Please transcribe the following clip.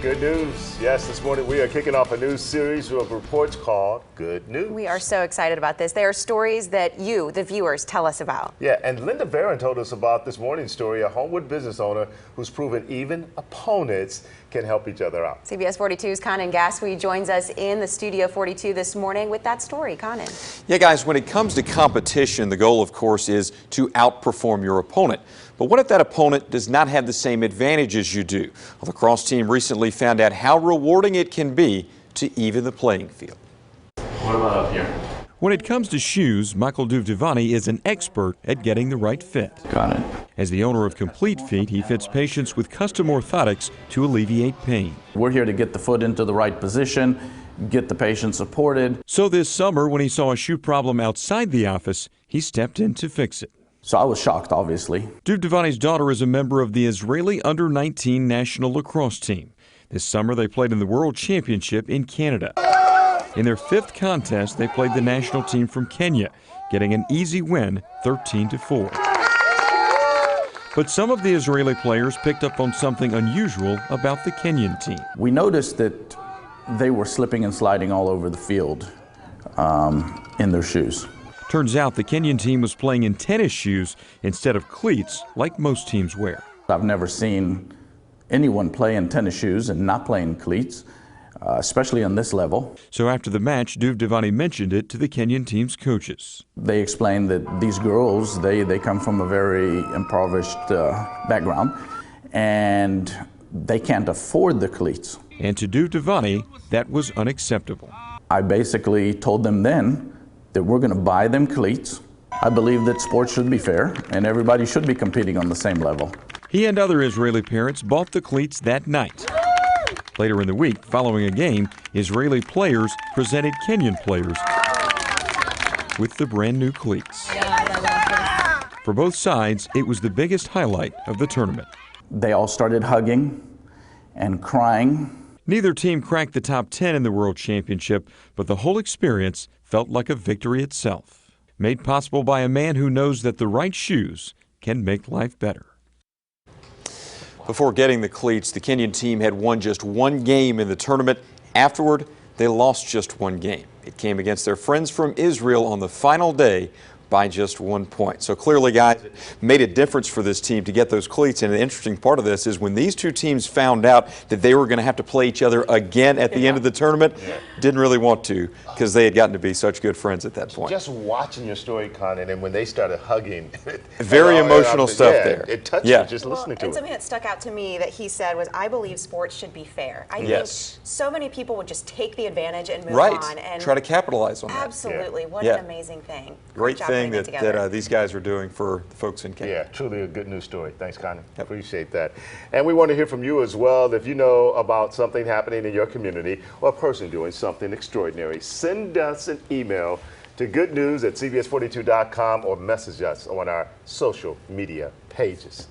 Good news. Yes, this morning we are kicking off a new series of reports called Good News. We are so excited about this. They are stories that you, the viewers, tell us about. Yeah, and Linda Barron told us about this morning's story, a Homewood business owner who's proven even opponents can help each other out. CBS 42's Conan Gaswy joins us in the Studio 42 this morning with that story. Conan. Yeah, guys, when it comes to competition, the goal, of course, is to outperform your opponent. But what if that opponent does not have the same advantages you do? Well, the lacrosse team recently found out how rewarding it can be to even the playing field. What about up here? When it comes to shoes, Michael Duvdevani is an expert at getting the right fit. Got it. As the owner of Complete Feet, he fits patients with custom orthotics to alleviate pain. We're here to get the foot into the right position, get the patient supported. So this summer, when he saw a shoe problem outside the office, he stepped in to fix it. So I was shocked, obviously. Duvdevani's daughter is a member of the Israeli under-19 national lacrosse team. This summer, they played in the World Championship in Canada. In their fifth contest, they played the national team from Kenya, getting an easy win, 13-4. But some of the Israeli players picked up on something unusual about the Kenyan team. We noticed that they were slipping and sliding all over the field in their shoes. Turns out the Kenyan team was playing in tennis shoes instead of cleats like most teams wear. I've never seen anyone play in tennis shoes and not play in cleats, especially on this level. So after the match, Duvdevani mentioned it to the Kenyan team's coaches. They explained that these girls, they come from a very impoverished background, and they can't afford the cleats. And to Duvdevani, that was unacceptable. I basically told them then that we're going to buy them cleats. I believe that sports should be fair and everybody should be competing on the same level. He and other Israeli parents bought the cleats that night. Later in the week, following a game, Israeli players presented Kenyan players with the brand new cleats. For both sides, it was the biggest highlight of the tournament. They all started hugging and crying. Neither team cracked the top 10 in the World Championship, but the whole experience felt like a victory itself. Made possible by a man who knows that the right shoes can make life better. Before getting the cleats, the Kenyan team had won just one game in the tournament. Afterward, they lost just one game. It came against their friends from Israel on the final day by just 1 point. So clearly, guys, it made a difference for this team to get those cleats. And the interesting part of this is when these two teams found out that they were going to have to play each other again at the end of the tournament, didn't really want to because they had gotten to be such good friends at that point. Just watching your story, Conan, and when they started hugging. Very emotional stuff there. It touched me just listening to it. And something that stuck out to me that he said was, I believe sports should be fair. I think so many people would just take the advantage and move on. And try to capitalize on that. Absolutely. What an amazing thing. Great thing that these guys are doing for the folks in Kenya. Yeah, truly a good news story. Thanks, Conan. Appreciate that. And we want to hear from you as well. If you know about something happening in your community or a person doing something extraordinary, send us an email to goodnews@cbs42.com or message us on our social media pages.